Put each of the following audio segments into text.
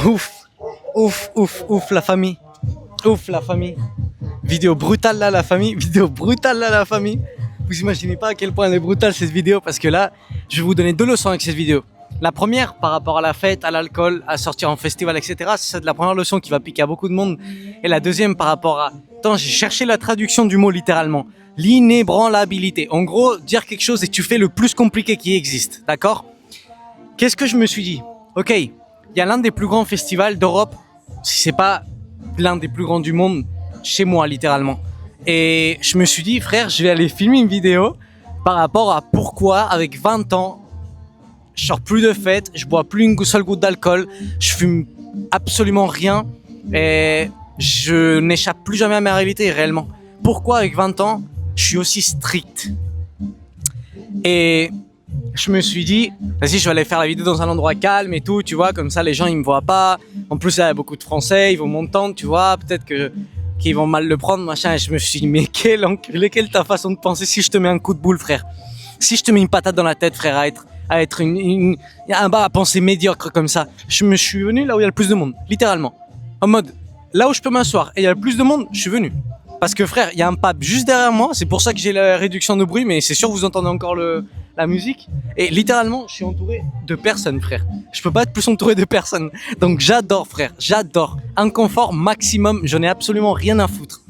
Ouf, ouf la famille. Ouf la famille. Vidéo brutale là la famille. Vidéo brutale là la famille. Vous imaginez pas à quel point elle est brutale cette vidéo parce que là, je vais vous donner deux leçons avec cette vidéo. La première, par rapport à la fête, à l'alcool, à sortir en festival, etc. C'est la première leçon qui va piquer à beaucoup de monde. Et la deuxième, par rapport à... Attends, j'ai cherché la traduction du mot littéralement. L'inébranlabilité. En gros, dire quelque chose et tu fais le plus compliqué qui existe. D'accord ? Qu'est-ce que je me suis dit ? Ok, il y a l'un des plus grands festivals d'Europe, si c'est pas l'un des plus grands du monde, chez moi littéralement. Et je me suis dit, frère, je vais aller filmer une vidéo par rapport à pourquoi, avec 20 ans, je sors plus de fête, je bois plus une seule goutte d'alcool, je fume absolument rien et je n'échappe plus jamais à ma réalité réellement. Pourquoi avec 20 ans, je suis aussi strict ? Et je me suis dit, vas-y, je vais aller faire la vidéo dans un endroit calme et tout, tu vois, comme ça les gens ils me voient pas. En plus, il y a beaucoup de Français, ils vont m'entendre, tu vois, peut-être qu'ils vont mal le prendre, machin. Et je me suis dit, mais quelle ta façon de penser si je te mets un coup de boule, frère. Si je te mets une patate dans la tête, frère, à être à penser médiocre comme ça. Je me suis venu là où il y a le plus de monde, littéralement. En mode, là où je peux m'asseoir et il y a le plus de monde, je suis venu. Parce que frère, il y a un pub juste derrière moi, c'est pour ça que j'ai la réduction de bruit, mais c'est sûr vous entendez encore la musique. Et littéralement, je suis entouré de personnes, frère. Je peux pas être plus entouré de personnes. Donc j'adore, frère, j'adore. Un confort maximum, j'en ai absolument rien à foutre.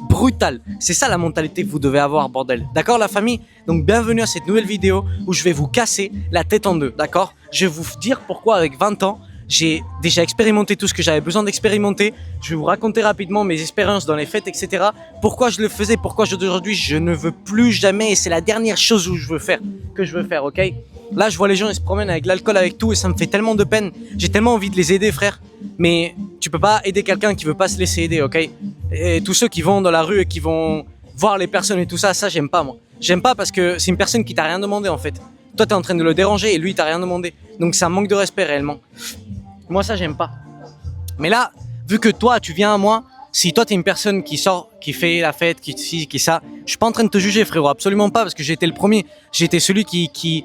Brutal. C'est ça la mentalité que vous devez avoir, bordel. D'accord, la famille ? Donc bienvenue à cette nouvelle vidéo où je vais vous casser la tête en deux, d'accord ? Je vais vous dire pourquoi avec 20 ans, j'ai déjà expérimenté tout ce que j'avais besoin d'expérimenter. Je vais vous raconter rapidement mes expériences dans les fêtes, etc. Pourquoi je le faisais, pourquoi aujourd'hui je ne veux plus jamais et c'est la dernière chose que je veux faire, ok ? Là, je vois les gens, ils se promènent avec l'alcool, avec tout et ça me fait tellement de peine. J'ai tellement envie de les aider, frère. Mais tu peux pas aider quelqu'un qui veut pas se laisser aider, ok ? Et tous ceux qui vont dans la rue et qui vont voir les personnes et tout ça, j'aime pas, moi. J'aime pas parce que c'est une personne qui t'a rien demandé, en fait. Toi, t'es en train de le déranger et lui, t'as rien demandé. Donc, c'est un manque de respect, réellement. Moi, ça, j'aime pas. Mais là, vu que toi, tu viens à moi, si toi, t'es une personne qui sort, qui fait la fête, qui ça, je suis pas en train de te juger, frérot, absolument pas, parce que j'ai été le premier. J'ai été celui qui...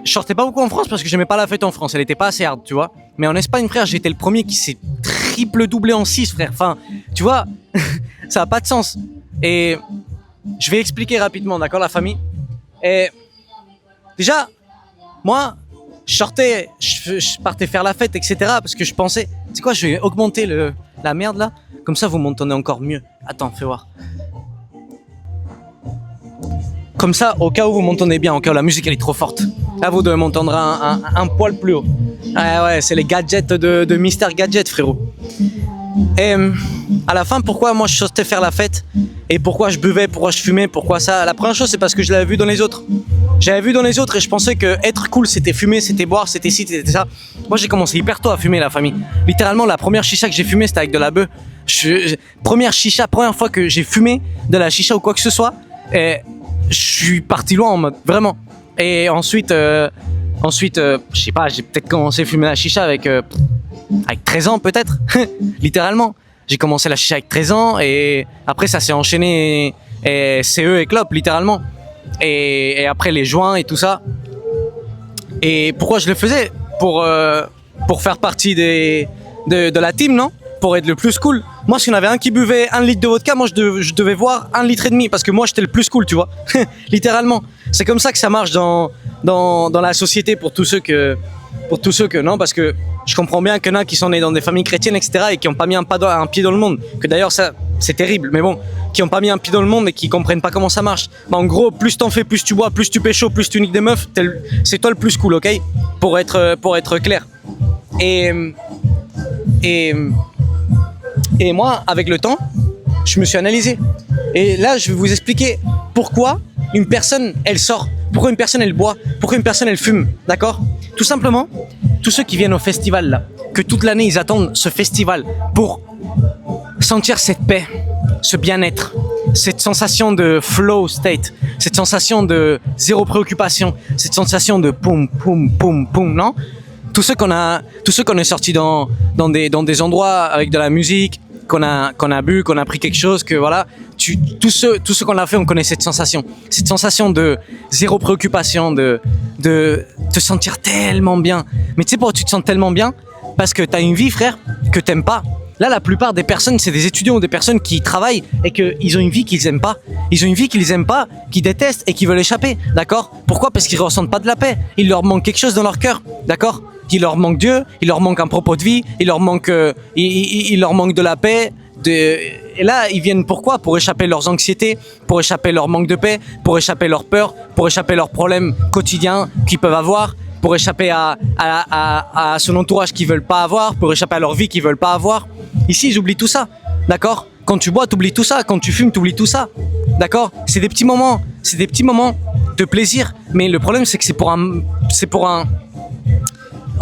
Je sortais pas beaucoup en France parce que j'aimais pas la fête en France, elle était pas assez hard, tu vois. Mais en Espagne, frère, j'ai été le premier qui s'est triple doublé en 6, frère. Enfin, tu vois, ça a pas de sens. Et je vais expliquer rapidement, d'accord, la famille. Et déjà, moi, je partais faire la fête, etc. Parce que je pensais, tu sais quoi, je vais augmenter la merde là. Comme ça, vous m'entendez encore mieux. Attends, fais voir. Comme ça, au cas où vous m'entendez bien, au cas où la musique elle est trop forte. Là, vous devez m'entendre un poil plus haut. Ouais, c'est les gadgets de Mister Gadget, frérot. Et à la fin, pourquoi moi je sortais faire la fête et pourquoi je buvais, pourquoi je fumais, pourquoi ça ? La première chose, c'est parce que je l'avais vu dans les autres. J'avais vu dans les autres et je pensais que être cool, c'était fumer, c'était boire, c'était ci, c'était ça. Moi, j'ai commencé hyper tôt à fumer, la famille. Littéralement, la première chicha que j'ai fumée, c'était avec de la bœuf. Première fois que j'ai fumé de la chicha ou quoi que ce soit, et je suis parti loin en mode, vraiment. Et ensuite, je sais pas, j'ai peut-être commencé à fumer la chicha avec 13 ans peut-être, littéralement. J'ai commencé la chicha avec 13 ans et après ça s'est enchaîné et CE et clope, littéralement. Et après les joints et tout ça. Et pourquoi je le faisais ? Pour faire partie de la team, non ? Pour être le plus cool. Moi, si on avait un qui buvait 1 litre de vodka, moi je devais boire 1,5 litre parce que moi j'étais le plus cool, tu vois. Littéralement. C'est comme ça que ça marche dans la société pour tous ceux que non, parce que je comprends bien qu'il y en a qui sont nés dans des familles chrétiennes, etc. et qui n'ont pas mis un pied dans le monde. Que d'ailleurs ça, c'est terrible, mais bon, qui n'ont pas mis un pied dans le monde et qui comprennent pas comment ça marche. Bah, en gros, plus t'en fais, plus tu bois, plus tu pécho, plus tu niques des meufs, c'est toi le plus cool, ok ? Pour être clair. Et moi, avec le temps, je me suis analysé. Et là, je vais vous expliquer pourquoi une personne, elle sort, pourquoi une personne, elle boit, pourquoi une personne, elle fume, d'accord ? Tout simplement, tous ceux qui viennent au festival, là, que toute l'année, ils attendent ce festival pour sentir cette paix, ce bien-être, cette sensation de flow state, cette sensation de zéro préoccupation, cette sensation de poum, poum, poum, poum, non ? Tous ceux qu'on est sortis dans des endroits avec de la musique, qu'on a bu, qu'on a pris quelque chose, que voilà, tous ceux qu'on a fait, on connaît cette sensation de zéro préoccupation, de te sentir tellement bien. Mais tu sais pourquoi tu te sens tellement bien ? parce que t'as une vie, frère, que t'aimes pas. Là, la plupart des personnes, c'est des étudiants ou des personnes qui travaillent et qu'ils ont une vie qu'ils aiment pas. Ils ont une vie qu'ils aiment pas, qu'ils détestent et qui veulent échapper, d'accord? Pourquoi? Parce qu'ils ressentent pas de la paix. Il leur manque quelque chose dans leur cœur, d'accord? Il leur manque Dieu, il leur manque un propos de vie, il leur manque de la paix. Et là, ils viennent pourquoi? Pour échapper leurs anxiétés, pour échapper leur manque de paix, pour échapper leurs peurs, pour échapper leurs problèmes quotidiens qu'ils peuvent avoir, pour échapper à son entourage qu'ils veulent pas avoir, pour échapper à leur vie qu'ils veulent pas avoir. Ici, ils oublient tout ça, d'accord? Quand tu bois, t'oublies tout ça. Quand tu fumes, t'oublies tout ça, d'accord? C'est des petits moments de plaisir. Mais le problème, c'est que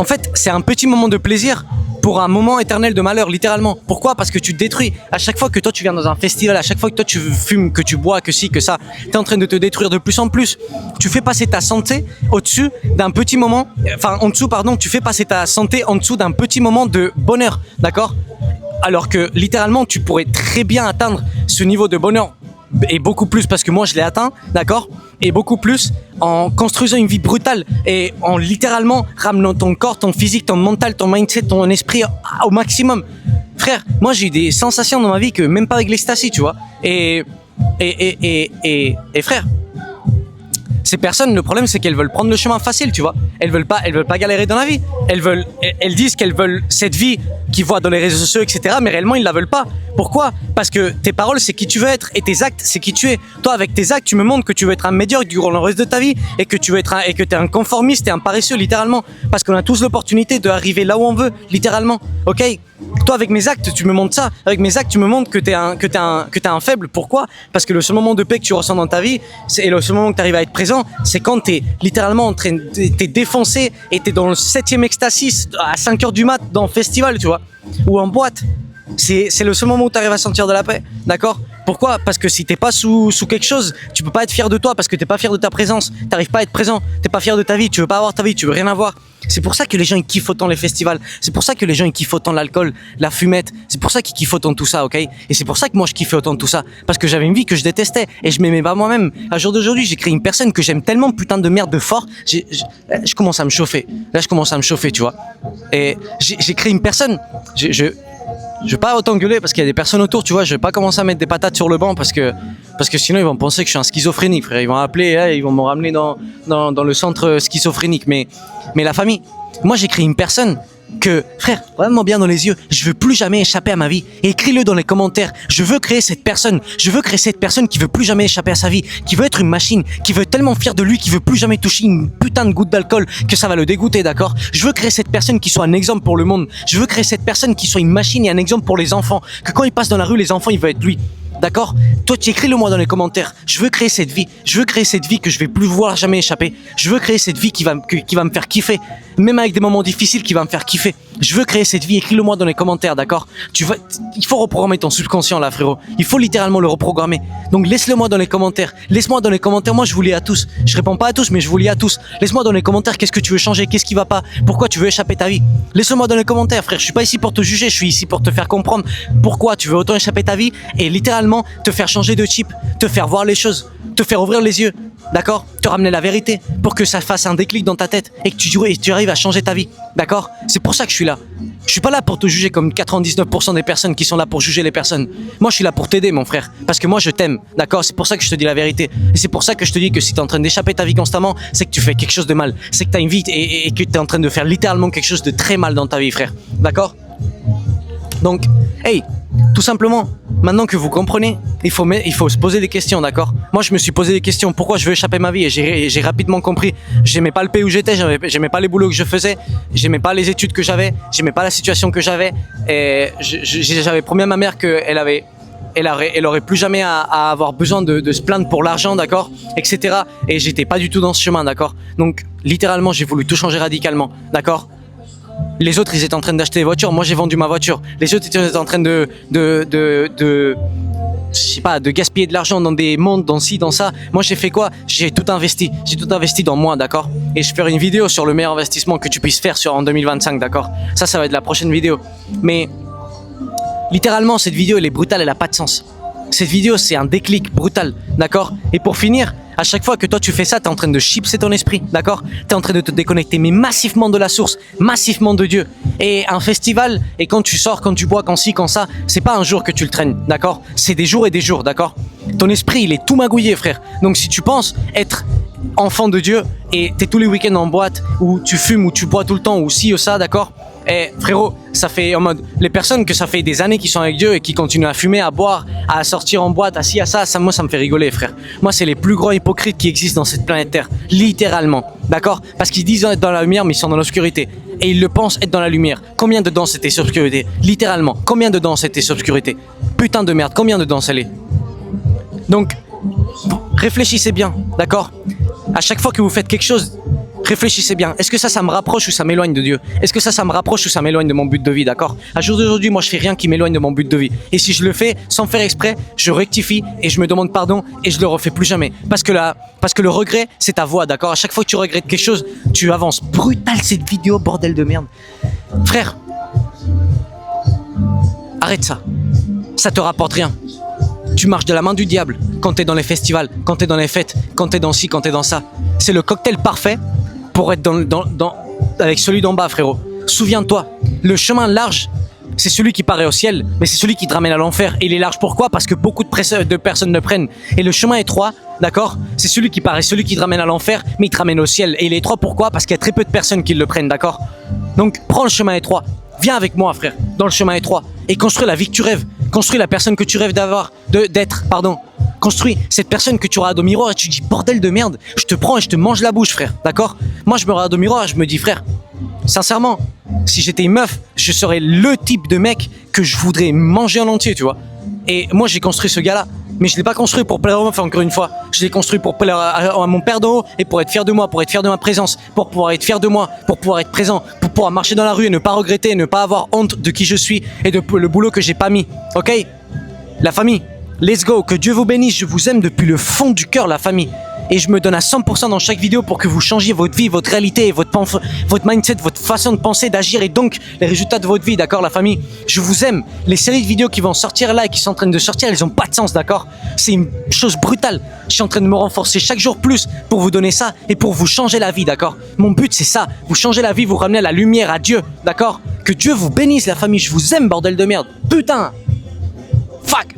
en fait, c'est un petit moment de plaisir pour un moment éternel de malheur, littéralement. Pourquoi? Parce que tu te détruis. À chaque fois que toi tu viens dans un festival, à chaque fois que toi tu fumes, que tu bois, que ci, que ça, t'es en train de te détruire de plus en plus. Tu fais passer ta santé au-dessus d'un petit moment, tu fais passer ta santé en dessous d'un petit moment de bonheur, d'accord? Alors que littéralement, tu pourrais très bien atteindre ce niveau de bonheur et beaucoup plus, parce que moi je l'ai atteint, d'accord? Et beaucoup plus en construisant une vie brutale et en littéralement ramenant ton corps, ton physique, ton mental, ton mindset, ton esprit au maximum. Frère, moi j'ai eu des sensations dans ma vie que même pas avec l'ecstasy, tu vois. Et frère, ces personnes, le problème c'est qu'elles veulent prendre le chemin facile, tu vois. Elles veulent pas galérer dans la vie. Elles disent qu'elles veulent cette vie qu'ils voient dans les réseaux sociaux, etc. Mais réellement ils la veulent pas. Pourquoi? Parce que tes paroles c'est qui tu veux être et tes actes c'est qui tu es. Toi avec tes actes tu me montres que tu veux être un médiocre durant le reste de ta vie et que t'es un conformiste et un paresseux littéralement. Parce qu'on a tous l'opportunité d'arriver là où on veut, littéralement. Ok? Toi avec mes actes tu me montres ça. Avec mes actes tu me montres que t'es un faible. Pourquoi? Parce que le seul moment de paix que tu ressens dans ta vie, et le seul moment que tu arrives à être présent, c'est quand t'es littéralement t'es défoncé et t'es dans le 7e ecstasy à 5h du mat dans le festival, tu vois, ou en boîte. C'est le seul moment où tu arrives à sentir de la paix, d'accord? Pourquoi? Parce que si t'es pas sous quelque chose, tu peux pas être fier de toi parce que t'es pas fier de ta présence, t'arrives pas à être présent, t'es pas fier de ta vie, tu veux pas avoir ta vie, tu veux rien avoir. C'est pour ça que les gens ils kiffent autant les festivals, c'est pour ça que les gens ils kiffent autant l'alcool, la fumette, c'est pour ça qu'ils kiffent autant tout ça, ok? Et c'est pour ça que moi je kiffais autant tout ça, parce que j'avais une vie que je détestais et je m'aimais pas moi-même. À jour d'aujourd'hui, j'ai créé une personne que j'aime tellement putain de merde de fort, je commence à me chauffer. Là, je commence à me chauffer, tu vois. Et j'ai créé une personne, je vais pas autant gueuler parce qu'il y a des personnes autour, tu vois. Je vais pas commencer à mettre des patates sur le banc parce que sinon ils vont penser que je suis un schizophrénique, frère. Ils vont appeler, ils vont me ramener dans le centre schizophrénique. Mais la famille, moi j'ai créé une personne que, frère, vraiment bien dans les yeux, je veux plus jamais échapper à ma vie. Et écris-le dans les commentaires. Je veux créer cette personne qui veut plus jamais échapper à sa vie, qui veut être une machine, qui veut être tellement fier de lui, qui veut plus jamais toucher une putain de goutte d'alcool que ça va le dégoûter, d'accord? Je veux créer cette personne qui soit un exemple pour le monde. Je veux créer cette personne qui soit une machine et un exemple pour les enfants. Que quand il passe dans la rue, les enfants, ils veulent être lui. D'accord? Toi, tu écris-le moi dans les commentaires. Je veux créer cette vie. Je veux créer cette vie que je vais plus voir jamais échapper. Je veux créer cette vie qui va me faire kiffer. Même avec des moments difficiles, qui va me faire kiffer. Je veux créer cette vie. Écris-le moi dans les commentaires, d'accord? Il faut reprogrammer ton subconscient là, frérot. Il faut littéralement le reprogrammer. Donc laisse-le moi dans les commentaires. Laisse-moi dans les commentaires. Moi, je vous lis à tous. Je réponds pas à tous, mais je vous lis à tous. Laisse-moi dans les commentaires. Qu'est-ce que tu veux changer? Qu'est-ce qui va pas? Pourquoi tu veux échapper ta vie? Laisse-le-moi dans les commentaires, frère. Je suis pas ici pour te juger. Je suis ici pour te faire comprendre pourquoi tu veux autant échapper ta vie et littéralement te faire changer de type, te faire voir les choses, te faire ouvrir les yeux, d'accord? Te ramener la vérité pour que ça fasse un déclic dans ta tête et que tu arrives à changer ta vie, d'accord? C'est pour ça que je suis là. Je suis pas là pour te juger comme 99% des personnes qui sont là pour juger les personnes. Moi, je suis là pour t'aider, mon frère, parce que moi, je t'aime, d'accord? C'est pour ça que je te dis la vérité. Et c'est pour ça que je te dis que si t'es en train d'échapper ta vie constamment, c'est que tu fais quelque chose de mal. C'est que t'as une vie et que t'es en train de faire littéralement quelque chose de très mal dans ta vie, frère, d'accord? Donc, hey, tout simplement, maintenant que vous comprenez, il faut se poser des questions, d'accord? Moi, je me suis posé des questions. Pourquoi je veux échapper ma vie? Et j'ai rapidement compris. J'aimais pas le pays où j'étais, j'aimais pas les boulots que je faisais, j'aimais pas les études que j'avais, j'aimais pas la situation que j'avais. Et j'avais promis à ma mère qu'elle aurait plus jamais à avoir besoin de se plaindre pour l'argent, d'accord, etc. Et j'étais pas du tout dans ce chemin, d'accord? Donc, littéralement, j'ai voulu tout changer radicalement, d'accord? Les autres, ils étaient en train d'acheter des voitures. Moi, j'ai vendu ma voiture. Les autres étaient en train de gaspiller de l'argent dans des mondes, dans ci, dans ça. Moi, j'ai fait quoi? J'ai tout investi. J'ai tout investi dans moi, d'accord? Et je ferai une vidéo sur le meilleur investissement que tu puisses faire en 2025, d'accord? Ça va être la prochaine vidéo. Mais littéralement, cette vidéo, elle est brutale, elle a pas de sens. Cette vidéo, c'est un déclic brutal, d'accord? Et pour finir, à chaque fois que toi tu fais ça, tu es en train de chipser ton esprit, d'accord? Tu es en train de te déconnecter, mais massivement de la source, massivement de Dieu. Et un festival, et quand tu sors, quand tu bois, quand ci, quand ça, c'est pas un jour que tu le traînes, d'accord? C'est des jours et des jours, d'accord? Ton esprit, il est tout magouillé, frère. Donc si tu penses être enfant de Dieu et t'es tous les week-ends en boîte, ou tu fumes, ou tu bois tout le temps, ou ci ou ça, d'accord? Et frérot, ça fait en mode, les personnes que ça fait des années qui sont avec Dieu et qui continuent à fumer, à boire, à sortir en boîte, à ci, à ça, moi ça me fait rigoler, frère. Moi c'est les plus grands hypocrites qui existent dans cette planète Terre, littéralement, d'accord? Parce qu'ils disent être dans la lumière mais ils sont dans l'obscurité. Et ils le pensent être dans la lumière. Combien dedans c'était obscurité? Littéralement, combien dedans c'était obscurité? Putain de merde, combien dedans ça l'est? Donc, réfléchissez bien, d'accord? À chaque fois que vous faites quelque chose, réfléchissez bien. Est-ce que ça me rapproche ou ça m'éloigne de Dieu? Est-ce que ça me rapproche ou ça m'éloigne de mon but de vie, d'accord? À jour d'aujourd'hui, moi, je fais rien qui m'éloigne de mon but de vie. Et si je le fais sans faire exprès, je rectifie et je me demande pardon et je le refais plus jamais. Parce que le regret, c'est ta voie, d'accord? À chaque fois que tu regrettes quelque chose, tu avances. Brutal cette vidéo, bordel de merde. Frère, arrête ça. Ça te rapporte rien. Tu marches de la main du diable quand t'es dans les festivals, quand t'es dans les fêtes, quand t'es dans ci, quand t'es dans ça. C'est le cocktail parfait pour être avec celui d'en bas, frérot. Souviens-toi, le chemin large, c'est celui qui paraît au ciel, mais c'est celui qui te ramène à l'enfer. Et il est large pourquoi? Parce que beaucoup de personnes le prennent. Et le chemin étroit, d'accord, c'est celui qui paraît, celui qui te ramène à l'enfer, mais il te ramène au ciel. Et il est étroit pourquoi? Parce qu'il y a très peu de personnes qui le prennent, d'accord? Donc prends le chemin étroit. Viens avec moi, frère, dans le chemin étroit. Et construis la vie que tu rêves. Construis la personne que tu rêves d'être. Construis cette personne que tu regardes au miroir et tu dis bordel de merde, je te prends et je te mange la bouche, frère, d'accord? Moi je me regarde au miroir et je me dis frère, sincèrement, si j'étais une meuf, je serais le type de mec que je voudrais manger en entier, tu vois. Et moi j'ai construit ce gars-là, mais je l'ai pas construit pour plaire aux meufs, encore une fois. Je l'ai construit pour plaire à mon père d'en haut et pour être fier de moi, pour être fier de ma présence, pour pouvoir être fier de moi, pour pouvoir être présent, pour pouvoir marcher dans la rue et ne pas regretter, ne pas avoir honte de qui je suis et de le boulot que j'ai pas mis, ok? La famille, let's go, que Dieu vous bénisse, je vous aime depuis le fond du cœur, la famille. Et je me donne à 100% dans chaque vidéo pour que vous changiez votre vie, votre réalité, votre mindset, votre façon de penser, d'agir et donc les résultats de votre vie, d'accord la famille? Je vous aime. Les séries de vidéos qui vont sortir là et qui sont en train de sortir, elles ont pas de sens, d'accord? C'est une chose brutale. Je suis en train de me renforcer chaque jour plus pour vous donner ça et pour vous changer la vie, d'accord? Mon but c'est ça, vous changer la vie, vous ramener à la lumière, à Dieu, d'accord? Que Dieu vous bénisse la famille, je vous aime bordel de merde. Putain! Fuck!